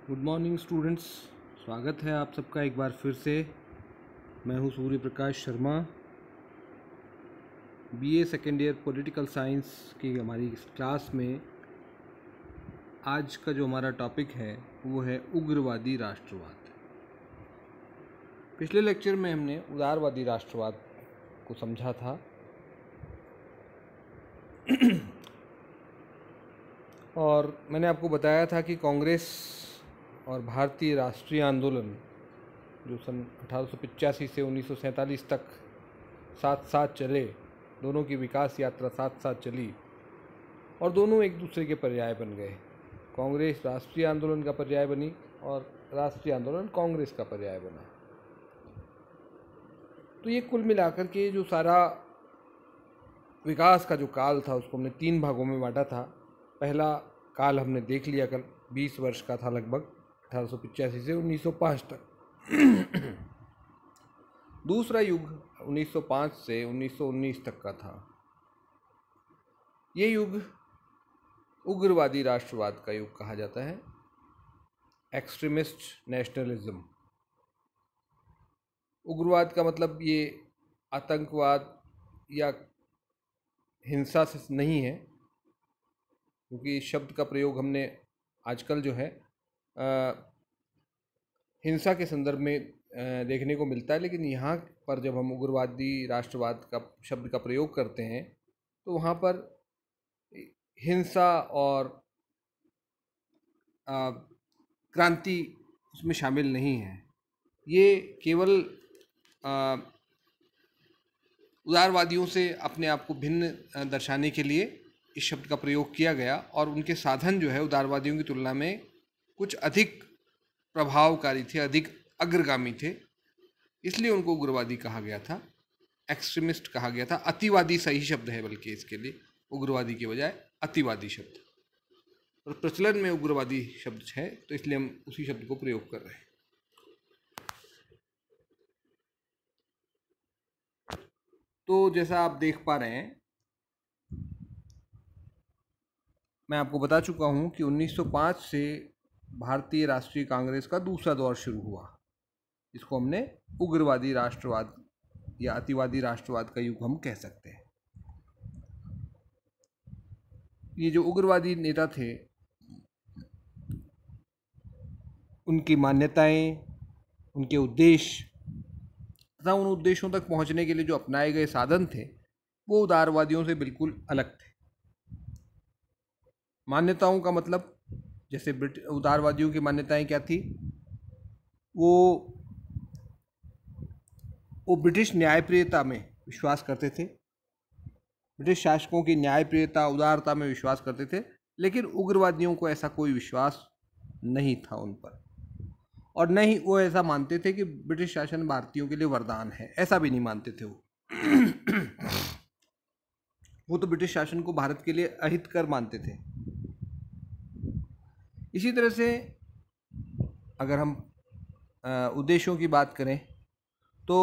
Good morning students. स्वागत है आप सबका एक बार फिर से। मैं हूं Surya Prakash Sharma. BA second year political science की हमारी इस क्लास में आज का जो हमारा टॉपिक है वो है उग्रवादी राष्ट्रवाद। पिछले लेक्चर में हमने उदारवादी राष्ट्रवाद को समझा था और मैंने आपको बताया था कि कांग्रेस और भारतीय राष्ट्रीय आंदोलन जो सन 1885 से 1947 तक साथ साथ चले, दोनों की विकास यात्रा साथ साथ चली और दोनों एक दूसरे के पर्याय बन गए। कांग्रेस राष्ट्रीय आंदोलन का पर्याय बनी और राष्ट्रीय आंदोलन कांग्रेस का पर्याय बना। तो ये कुल मिलाकर के जो सारा विकास का जो काल था उसको हमने 3 भागों में बांटा था। पहला काल हमने देख लिया, कल 20 वर्ष का था, लगभग 1885 से 1905 तक। दूसरा युग 1905 से 1919 तक का था। ये युग उग्रवादी राष्ट्रवाद का युग कहा जाता है, एक्सट्रीमिस्ट नेशनलिज्म। उग्रवाद का मतलब ये आतंकवाद या हिंसा से नहीं है, क्योंकि इस शब्द का प्रयोग हमने आजकल जो है हिंसा के संदर्भ में देखने को मिलता है, लेकिन यहाँ पर जब हम उग्रवादी राष्ट्रवाद का शब्द का प्रयोग करते हैं तो वहाँ पर हिंसा और क्रांति उसमें शामिल नहीं है। ये केवल उदारवादियों से अपने आप को भिन्न दर्शाने के लिए इस शब्द का प्रयोग किया गया और उनके साधन जो है उदारवादियों की तुलना में कुछ अधिक प्रभावकारी थे, अधिक अग्रगामी थे, इसलिए उनको उग्रवादी कहा गया था, एक्सट्रीमिस्ट कहा गया था। अतिवादी सही शब्द है, बल्कि इसके लिए उग्रवादी के बजाय अतिवादी शब्द, और प्रचलन में उग्रवादी शब्द है तो इसलिए हम उसी शब्द को प्रयोग कर रहे हैं। तो जैसा आप देख पा रहे हैं, मैं आपको बता चुका हूं कि 1905 से भारतीय राष्ट्रीय कांग्रेस का दूसरा दौर शुरू हुआ। इसको हमने उग्रवादी राष्ट्रवाद या अतिवादी राष्ट्रवाद का युग हम कह सकते हैं। ये जो उग्रवादी नेता थे, उनकी मान्यताएं, उनके उद्देश्य तथा उन उद्देश्यों तक पहुंचने के लिए जो अपनाए गए साधन थे वो उदारवादियों से बिल्कुल अलग थे। मान्यताओं का मतलब, जैसे उदारवादियों की मान्यताएं क्या थी, वो ब्रिटिश न्यायप्रियता में विश्वास करते थे, ब्रिटिश शासकों की न्यायप्रियता, उदारता में विश्वास करते थे, लेकिन उग्रवादियों को ऐसा कोई विश्वास नहीं था उन पर, और न ही वो ऐसा मानते थे कि ब्रिटिश शासन भारतीयों के लिए वरदान है, ऐसा भी नहीं मानते थे वो। वो तो ब्रिटिश शासन को भारत के लिए अहितकर मानते थे। इसी तरह से अगर हम उद्देश्यों की बात करें तो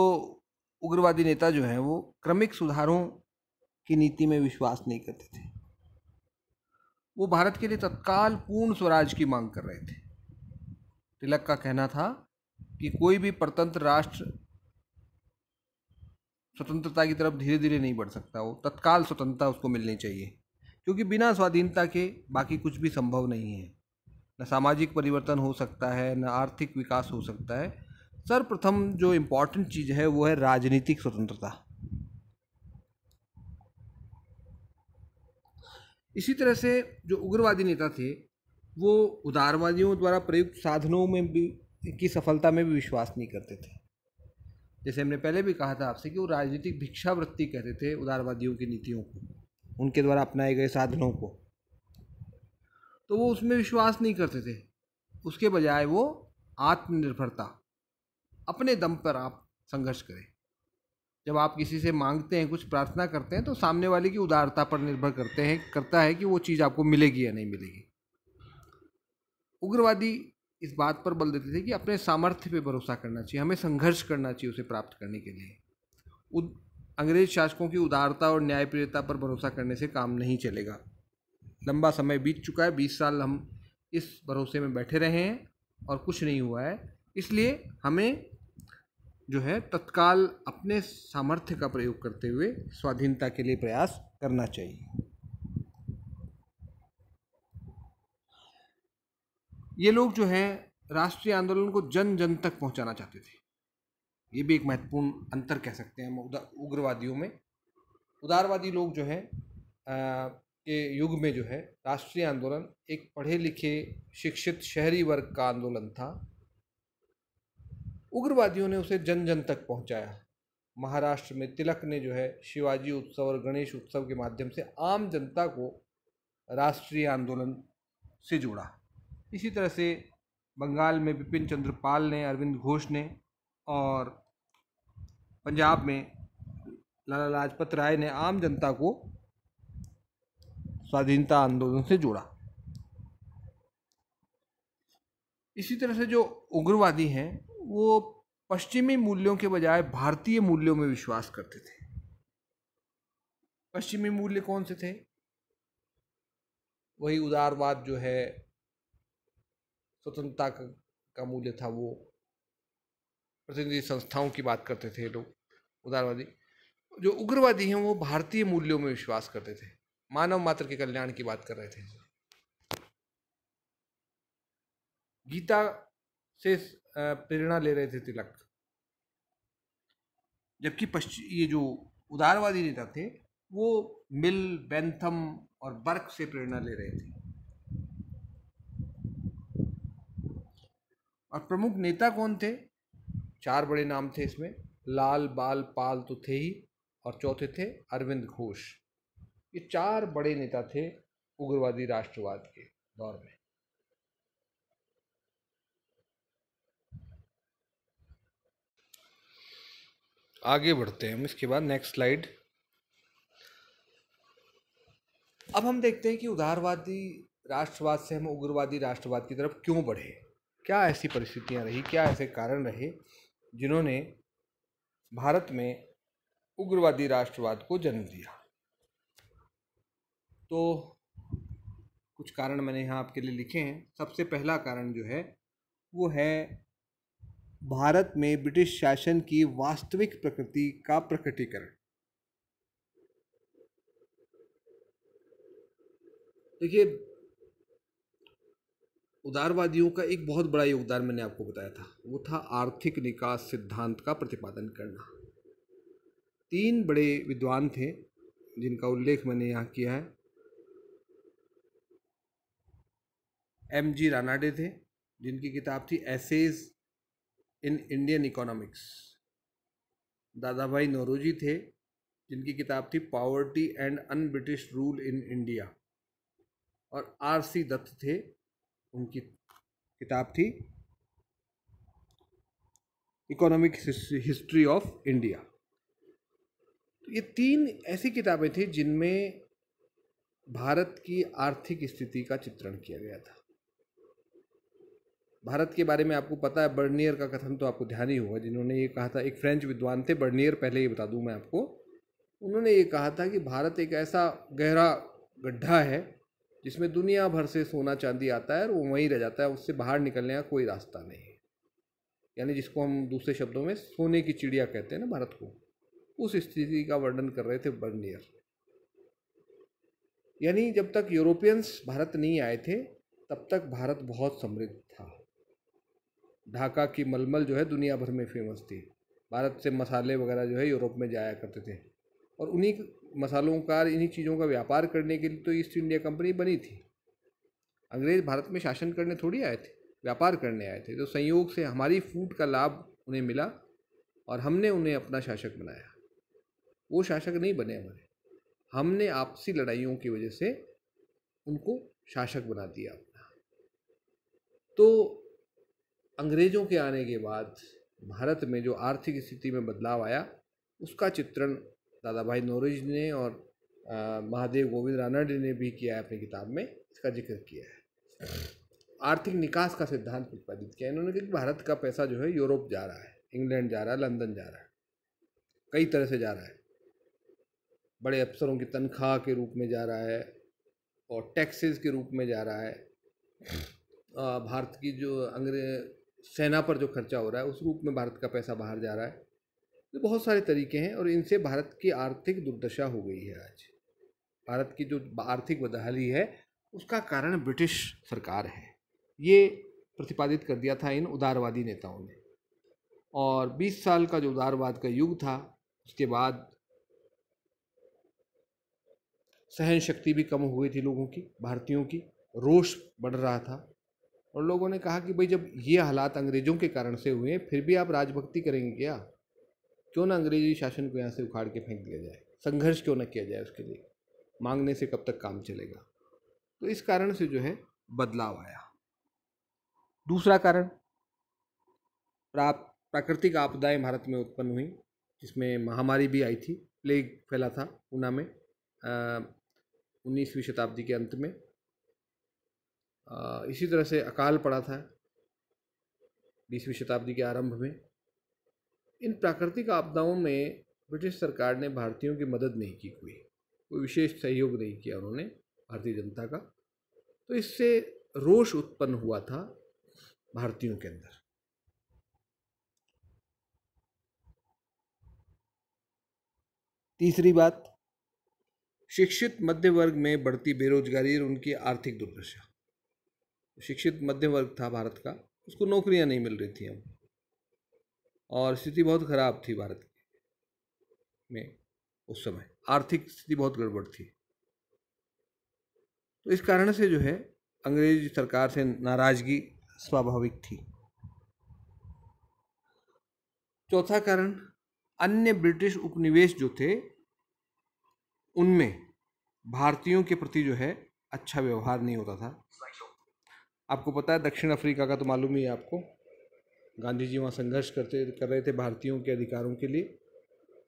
उग्रवादी नेता जो हैं वो क्रमिक सुधारों की नीति में विश्वास नहीं करते थे। वो भारत के लिए तत्काल पूर्ण स्वराज की मांग कर रहे थे। तिलक का कहना था कि कोई भी परतंत्र राष्ट्र स्वतंत्रता की तरफ धीरे धीरे नहीं बढ़ सकता, वो तत्काल स्वतंत्रता उसको मिलनी चाहिए, क्योंकि बिना स्वाधीनता के बाकी कुछ भी संभव नहीं है। न सामाजिक परिवर्तन हो सकता है, न आर्थिक विकास हो सकता है। सर्वप्रथम जो इम्पोर्टेंट चीज़ है वो है राजनीतिक स्वतंत्रता। इसी तरह से जो उग्रवादी नेता थे वो उदारवादियों द्वारा प्रयुक्त साधनों में भी की सफलता में भी विश्वास नहीं करते थे। जैसे हमने पहले भी कहा था आपसे कि वो राजनीतिक भिक्षावृत्ति कहते थे उदारवादियों की नीतियों को, उनके द्वारा अपनाए गए साधनों को, तो वो उसमें विश्वास नहीं करते थे। उसके बजाय वो आत्मनिर्भरता, अपने दम पर आप संघर्ष करें। जब आप किसी से मांगते हैं, कुछ प्रार्थना करते हैं, तो सामने वाले की उदारता पर निर्भर करता है कि वो चीज़ आपको मिलेगी या नहीं मिलेगी। उग्रवादी इस बात पर बल देते थे कि अपने सामर्थ्य पे भरोसा करना चाहिए, हमें संघर्ष करना चाहिए उसे प्राप्त करने के लिए। अंग्रेज शासकों की उदारता और न्यायप्रियता पर भरोसा करने से काम नहीं चलेगा। लंबा समय बीत चुका है, 20 साल हम इस भरोसे में बैठे रहे हैं और कुछ नहीं हुआ है। इसलिए हमें जो है तत्काल अपने सामर्थ्य का प्रयोग करते हुए स्वाधीनता के लिए प्रयास करना चाहिए। ये लोग जो है राष्ट्रीय आंदोलन को जन जन तक पहुंचाना चाहते थे। ये भी एक महत्वपूर्ण अंतर कह सकते हैं हम उग्रवादियों में। उदारवादी लोग जो है के युग में जो है राष्ट्रीय आंदोलन एक पढ़े लिखे शिक्षित शहरी वर्ग का आंदोलन था। उग्रवादियों ने उसे जन जन तक पहुंचाया। महाराष्ट्र में तिलक ने जो है शिवाजी उत्सव और गणेश उत्सव के माध्यम से आम जनता को राष्ट्रीय आंदोलन से जोड़ा। इसी तरह से बंगाल में बिपिन चंद्र पाल ने, अरविंद घोष ने, और पंजाब में लाला लाजपत राय ने आम जनता को स्वाधीनता आंदोलन से जोड़ा। इसी तरह से जो उग्रवादी हैं वो पश्चिमी मूल्यों के बजाय भारतीय मूल्यों में विश्वास करते थे। पश्चिमी मूल्य कौन से थे? वही उदारवाद जो है, स्वतंत्रता का मूल्य था, वो प्रतिनिधि संस्थाओं की बात करते थे लोग उदारवादी। जो उग्रवादी हैं वो भारतीय मूल्यों में विश्वास करते थे, मानव मात्र के कल्याण की बात कर रहे थे। गीता से प्रेरणा ले रहे थे तिलक, जबकि ये जो उदारवादी नेता थे वो मिल, बेंथम और बर्क से प्रेरणा ले रहे थे। और प्रमुख नेता कौन थे? 4 बड़े नाम थे इसमें। लाल बाल पाल तो थे ही, और चौथे थे अरविंद घोष। ये 4 बड़े नेता थे उग्रवादी राष्ट्रवाद के दौर में। आगे बढ़ते हैं हम इसके बाद, नेक्स्ट स्लाइड। अब हम देखते हैं कि उदारवादी राष्ट्रवाद से हम उग्रवादी राष्ट्रवाद की तरफ क्यों बढ़े। क्या ऐसी परिस्थितियां रही, क्या ऐसे कारण रहे जिन्होंने भारत में उग्रवादी राष्ट्रवाद को जन्म दिया। तो कुछ कारण मैंने यहाँ आपके लिए लिखे हैं। सबसे पहला कारण जो है वो है भारत में ब्रिटिश शासन की वास्तविक प्रकृति का प्रकटीकरण। देखिए, उदारवादियों का एक बहुत बड़ा योगदान मैंने आपको बताया था, वो था आर्थिक निकास सिद्धांत का प्रतिपादन करना। 3 बड़े विद्वान थे जिनका उल्लेख मैंने यहाँ किया है। M.G. रानाडे थे, जिनकी किताब थी एसेज इन इंडियन इकोनॉमिक्स। दादा भाई नौरोजी थे, जिनकी किताब थी poverty and un British rule in India. और R.C. दत्त थे, उनकी किताब थी इकोनॉमिक हिस्ट्री ऑफ इंडिया। ये 3 ऐसी किताबें थी जिनमें भारत की आर्थिक स्थिति का चित्रण किया गया था। भारत के बारे में आपको पता है, बर्नियर का कथन तो आपको ध्यान ही होगा, जिन्होंने ये कहा था, एक फ्रेंच विद्वान थे बर्नियर, पहले ये बता दूं मैं आपको। उन्होंने ये कहा था कि भारत एक ऐसा गहरा गड्ढा है जिसमें दुनिया भर से सोना चांदी आता है और वो वहीं रह जाता है, उससे बाहर निकलने का कोई रास्ता नहीं है। यानी जिसको हम दूसरे शब्दों में सोने की चिड़िया कहते हैं ना भारत को, उस स्थिति का वर्णन कर रहे थे बर्नियर। यानी जब तक यूरोपियंस भारत नहीं आए थे तब तक भारत बहुत समृद्ध था। ढाका की मलमल जो है दुनिया भर में फेमस थी। भारत से मसाले वगैरह जो है यूरोप में जाया करते थे, और उन्हीं मसालों का, इन्हीं चीज़ों का व्यापार करने के लिए तो ईस्ट इंडिया कंपनी बनी थी। अंग्रेज भारत में शासन करने थोड़ी आए थे, व्यापार करने आए थे। तो संयोग से हमारी फूट का लाभ उन्हें मिला और हमने उन्हें अपना शासक बनाया। वो शासक नहीं बने हमारे, हमने आपसी लड़ाइयों की वजह से उनको शासक बना दिया अपना। तो अंग्रेज़ों के आने के बाद भारत में जो आर्थिक स्थिति में बदलाव आया, उसका चित्रण दादा भाई नौरोजी ने और महादेव गोविंद रानडे ने भी किया है अपनी किताब में, इसका जिक्र किया है। आर्थिक निकास का सिद्धांत प्रतिपादित किया इन्होंने कि भारत का पैसा जो है यूरोप जा रहा है, इंग्लैंड जा रहा है, लंदन जा रहा है, कई तरह से जा रहा है। बड़े अफसरों की तनख्वाह के रूप में जा रहा है और टैक्सेस के रूप में जा रहा है। भारत की जो अंग्रेज सेना पर जो खर्चा हो रहा है उस रूप में भारत का पैसा बाहर जा रहा है। तो बहुत सारे तरीके हैं और इनसे भारत की आर्थिक दुर्दशा हो गई है। आज भारत की जो आर्थिक बदहाली है उसका कारण ब्रिटिश सरकार है, ये प्रतिपादित कर दिया था इन उदारवादी नेताओं ने। और 20 साल का जो उदारवाद का युग था उसके बाद सहन शक्ति भी कम हो गई थी लोगों की, भारतीयों की, रोष बढ़ रहा था और लोगों ने कहा कि भाई जब ये हालात अंग्रेजों के कारण से हुए फिर भी आप राजभक्ति करेंगे क्या? क्यों ना अंग्रेजी शासन को यहाँ से उखाड़ के फेंक दिया जाए, संघर्ष क्यों ना किया जाए उसके लिए, मांगने से कब तक काम चलेगा। तो इस कारण से जो है बदलाव आया। दूसरा कारण, प्राकृतिक आपदाएं भारत में उत्पन्न हुई, जिसमें महामारी भी आई थी, प्लेग फैला था पूना में 19वीं शताब्दी के अंत में। इसी तरह से अकाल पड़ा था 20वीं शताब्दी के आरंभ में। इन प्राकृतिक आपदाओं में ब्रिटिश सरकार ने भारतीयों की मदद नहीं की, कोई विशेष सहयोग नहीं किया उन्होंने भारतीय जनता का। तो इससे रोष उत्पन्न हुआ था भारतीयों के अंदर। तीसरी बात, शिक्षित मध्य वर्ग में बढ़ती बेरोजगारी और उनकी आर्थिक दुर्दशा। शिक्षित मध्य वर्ग था भारत का, उसको नौकरियां नहीं मिल रही थी अब और स्थिति बहुत खराब थी भारत में उस समय, आर्थिक स्थिति बहुत गड़बड़ थी। तो इस कारण से जो है अंग्रेज सरकार से नाराजगी स्वाभाविक थी। चौथा कारण, अन्य ब्रिटिश उपनिवेश जो थे उनमें भारतीयों के प्रति जो है अच्छा व्यवहार नहीं होता था। आपको पता है दक्षिण अफ्रीका का तो मालूम ही है आपको, गांधी जी वहाँ संघर्ष कर रहे थे भारतीयों के अधिकारों के लिए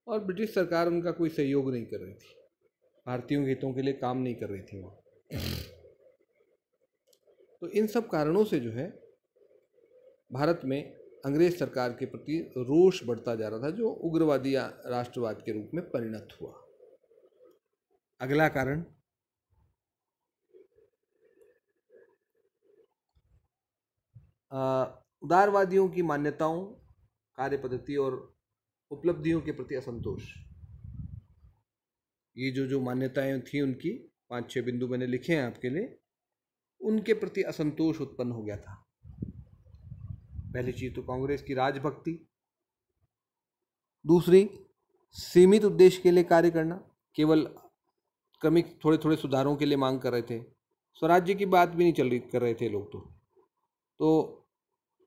और ब्रिटिश सरकार उनका कोई सहयोग नहीं कर रही थी, भारतीयों के हितों के लिए काम नहीं कर रही थी वहाँ। तो इन सब कारणों से जो है भारत में अंग्रेज सरकार के प्रति रोष बढ़ता जा रहा था, जो उग्रवादी राष्ट्रवाद के रूप में परिणत हुआ। अगला कारण, उदारवादियों की मान्यताओं, कार्य पद्धति और उपलब्धियों के प्रति असंतोष। ये जो मान्यताएं थी उनकी 5-6 बिंदु मैंने लिखे हैं आपके लिए, उनके प्रति असंतोष उत्पन्न हो गया था। पहली चीज तो कांग्रेस की राजभक्ति, दूसरी सीमित उद्देश्य के लिए कार्य करना, केवल क्रमिक थोड़े थोड़े सुधारों के लिए मांग कर रहे थे, स्वराज्य की बात भी नहीं कर रहे थे लोग। तो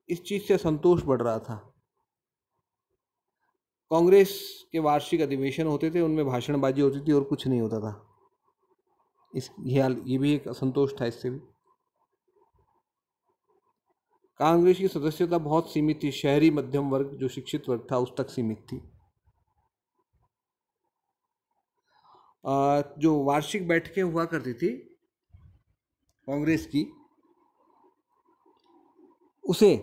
इस चीज से असंतोष बढ़ रहा था। कांग्रेस के वार्षिक अधिवेशन होते थे, उनमें भाषणबाजी होती थी और कुछ नहीं होता था। ये भी एक असंतोष था इससे भी। कांग्रेस की सदस्यता बहुत सीमित थी, शहरी मध्यम वर्ग जो शिक्षित वर्ग था उस तक सीमित थी। जो वार्षिक बैठकें हुआ करती थी कांग्रेस की, उसे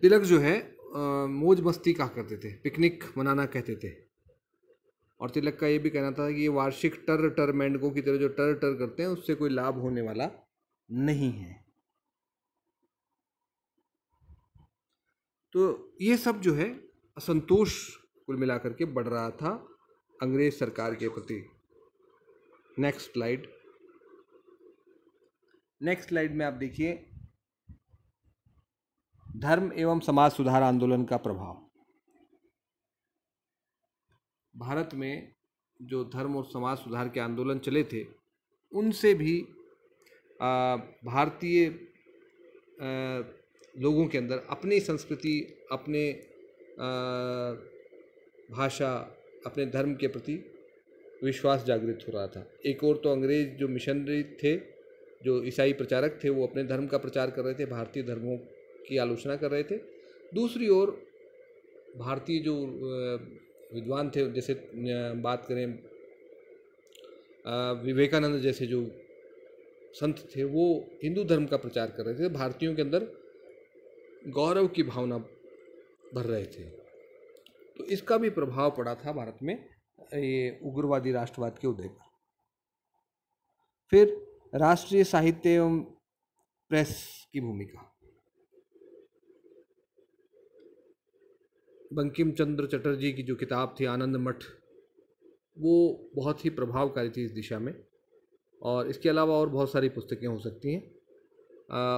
तिलक जो है मौज मस्ती कहा करते थे, पिकनिक मनाना कहते थे। और तिलक का ये भी कहना था कि ये वार्षिक टर मेंढकों की तरह जो टर करते हैं उससे कोई लाभ होने वाला नहीं है। तो ये सब जो है असंतोष कुल मिलाकर के बढ़ रहा था अंग्रेज सरकार के प्रति। नेक्स्ट स्लाइड में आप देखिए धर्म एवं समाज सुधार आंदोलन का प्रभाव। भारत में जो धर्म और समाज सुधार के आंदोलन चले थे उनसे भी भारतीय लोगों के अंदर अपनी संस्कृति, अपने भाषा, अपने धर्म के प्रति विश्वास जागृत हो रहा था। एक और तो अंग्रेज जो मिशनरी थे, जो ईसाई प्रचारक थे, वो अपने धर्म का प्रचार कर रहे थे, भारतीय धर्मों की आलोचना कर रहे थे। दूसरी ओर भारतीय जो विद्वान थे, जैसे बात करें विवेकानंद जैसे जो संत थे, वो हिंदू धर्म का प्रचार कर रहे थे, भारतीयों के अंदर गौरव की भावना भर रहे थे। तो इसका भी प्रभाव पड़ा था भारत में ये उग्रवादी राष्ट्रवाद के उदय पर। फिर राष्ट्रीय साहित्य एवं प्रेस की भूमिका। बंकिम चंद्र चटर्जी की जो किताब थी आनंद मठ, वो बहुत ही प्रभावकारी थी इस दिशा में। और इसके अलावा और बहुत सारी पुस्तकें हो सकती हैं।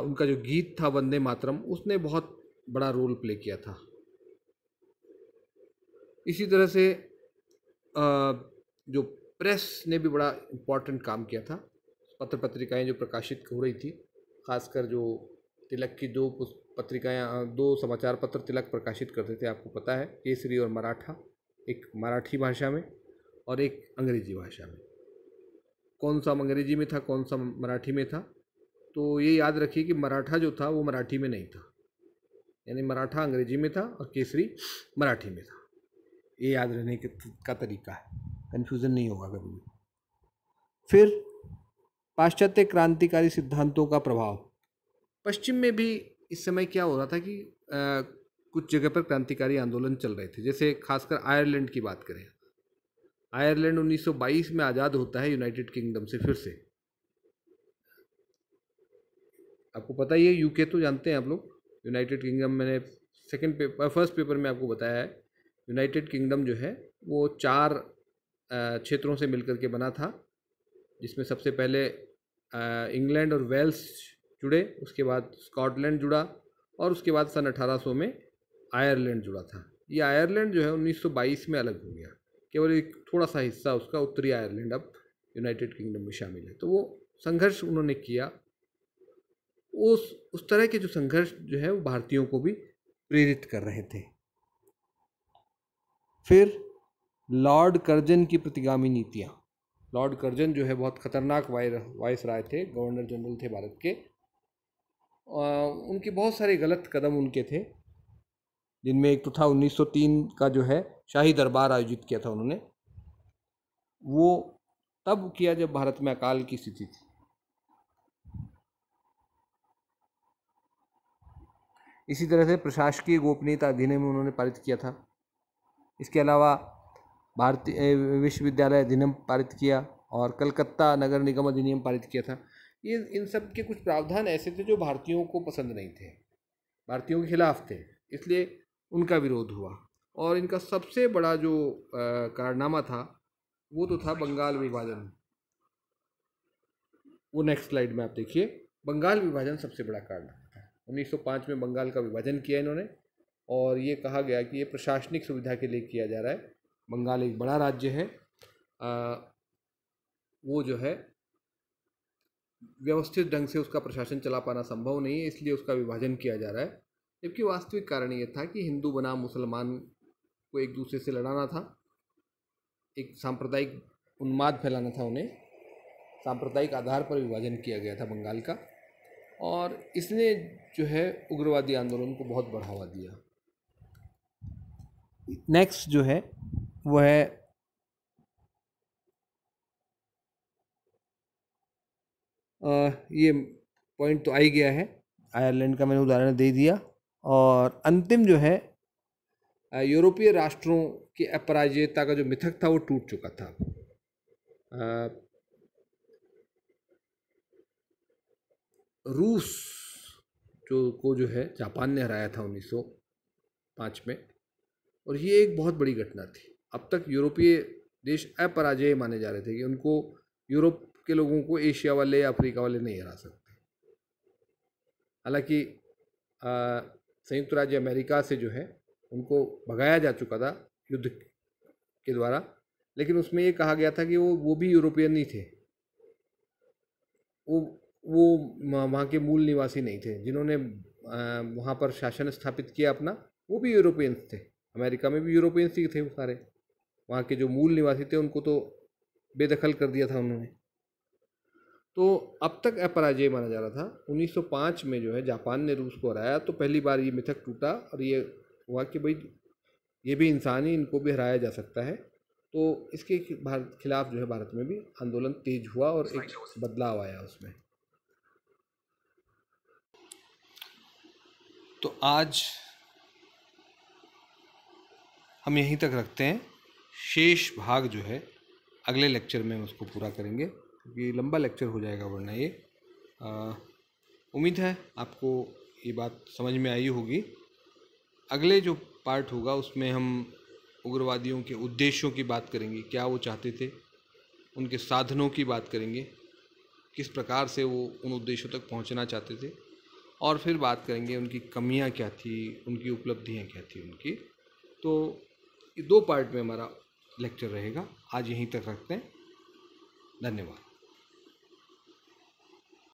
उनका जो गीत था वंदे मातरम, उसने बहुत बड़ा रोल प्ले किया था। इसी तरह से जो प्रेस ने भी बड़ा इम्पोर्टेंट काम किया था। पत्र पत्रिकाएं जो प्रकाशित हो रही थी, खासकर जो तिलक की दो पत्रिकाएं, दो समाचार पत्र तिलक प्रकाशित करते थे, आपको पता है, केसरी और मराठा, एक मराठी भाषा में और एक अंग्रेजी भाषा में। कौन सा अंग्रेजी में था, कौन सा मराठी में था, तो ये याद रखिए कि मराठा जो था वो मराठी में नहीं था, यानी मराठा अंग्रेजी में था और केसरी मराठी में था। ये याद रहने का तरीका है, कन्फ्यूज़न नहीं होगा कभी भी। फिर पाश्चात्य क्रांतिकारी सिद्धांतों का प्रभाव। पश्चिम में भी इस समय क्या हो रहा था कि कुछ जगह पर क्रांतिकारी आंदोलन चल रहे थे। जैसे खासकर आयरलैंड की बात करें, आयरलैंड 1922 में आज़ाद होता है यूनाइटेड किंगडम से फिर से। आपको पता ही है, यूके तो जानते हैं आप लोग, यूनाइटेड किंगडम, मैंने फर्स्ट पेपर में आपको बताया है, यूनाइटेड किंगडम जो है वो 4 क्षेत्रों से मिलकर के बना था, जिसमें सबसे पहले इंग्लैंड और वेल्स जुड़े, उसके बाद स्कॉटलैंड जुड़ा और उसके बाद सन 1800 में आयरलैंड जुड़ा था। ये आयरलैंड जो है 1922 में अलग हो गया, केवल एक थोड़ा सा हिस्सा उसका, उत्तरी आयरलैंड, अब यूनाइटेड किंगडम में शामिल है। तो वो संघर्ष उन्होंने किया। उस तरह के जो संघर्ष जो है वो भारतीयों को भी प्रेरित कर रहे थे। फिर लॉर्ड कर्जन की प्रतिगामी नीतियाँ। लॉर्ड कर्जन जो है बहुत खतरनाक वायसराय थे, गवर्नर जनरल थे भारत के। उनके बहुत सारे गलत कदम उनके थे, जिनमें एक तो था 1903 का जो है शाही दरबार आयोजित किया था उन्होंने। वो तब किया जब भारत में अकाल की स्थिति थी। इसी तरह से प्रशासकीय गोपनीयता अधिनियम उन्होंने पारित किया था। इसके अलावा भारतीय विश्वविद्यालय अधिनियम पारित किया और कलकत्ता नगर निगम अधिनियम पारित किया था। ये इन सब के कुछ प्रावधान ऐसे थे जो भारतीयों को पसंद नहीं थे, भारतीयों के खिलाफ थे, इसलिए उनका विरोध हुआ। और इनका सबसे बड़ा जो कारनामा था वो तो था बंगाल विभाजन। वो नेक्स्ट स्लाइड में आप देखिए, बंगाल विभाजन सबसे बड़ा कारनामा था। 1905 में बंगाल का विभाजन किया इन्होंने, और ये कहा गया कि ये प्रशासनिक सुविधा के लिए किया जा रहा है। बंगाल एक बड़ा राज्य है, वो जो है व्यवस्थित ढंग से उसका प्रशासन चला पाना संभव नहीं है, इसलिए उसका विभाजन किया जा रहा है। जबकि वास्तविक कारण ये था कि हिंदू बनाम मुसलमान को एक दूसरे से लड़ाना था, एक सांप्रदायिक उन्माद फैलाना था उन्हें, सांप्रदायिक आधार पर विभाजन किया गया था बंगाल का, और इसने जो है उग्रवादी आंदोलन को बहुत बढ़ावा दिया। नेक्स्ट जो है वो है ये पॉइंट तो आ ही गया है, आयरलैंड का मैंने उदाहरण दे दिया। और अंतिम जो है यूरोपीय राष्ट्रों की अपराजयता का जो मिथक था वो टूट चुका था। रूस जो है जापान ने हराया था 1905 में, और ये एक बहुत बड़ी घटना थी। अब तक यूरोपीय देश अपराजय माने जा रहे थे कि उनको, यूरोप के लोगों को एशिया वाले या अफ्रीका वाले नहीं हरा सकते। हालांकि संयुक्त राज्य अमेरिका से जो है उनको भगाया जा चुका था युद्ध के द्वारा, लेकिन उसमें ये कहा गया था कि वो भी यूरोपियन नहीं थे, वो वहाँ के मूल निवासी नहीं थे। जिन्होंने वहाँ पर शासन स्थापित किया अपना, वो भी यूरोपियंस थे। अमेरिका में भी यूरोपियंस ही थे वो सारे, वहाँ के जो मूल निवासी थे उनको तो बेदखल कर दिया था उन्होंने। तो अब तक अपराजय माना जा रहा था। 1905 में जो है जापान ने रूस को हराया, तो पहली बार ये मिथक टूटा और ये हुआ कि भाई ये भी इंसान ही, इनको भी हराया जा सकता है। तो इसके खिलाफ जो है भारत में भी आंदोलन तेज हुआ और एक बदलाव आया उसमें। तो आज हम यहीं तक रखते हैं, शेष भाग जो है अगले लेक्चर में उसको पूरा करेंगे। क्योंकि लंबा लेक्चर हो जाएगा वरना ये। उम्मीद है आपको ये बात समझ में आई होगी। अगले जो पार्ट होगा उसमें हम उग्रवादियों के उद्देश्यों की बात करेंगे, क्या वो चाहते थे, उनके साधनों की बात करेंगे, किस प्रकार से वो उन उद्देश्यों तक पहुंचना चाहते थे, और फिर बात करेंगे उनकी कमियां क्या थी, उनकी उपलब्धियां क्या थी उनकी। तो ये 2 पार्ट में हमारा लेक्चर रहेगा। आज यहीं तक रखते हैं। धन्यवाद।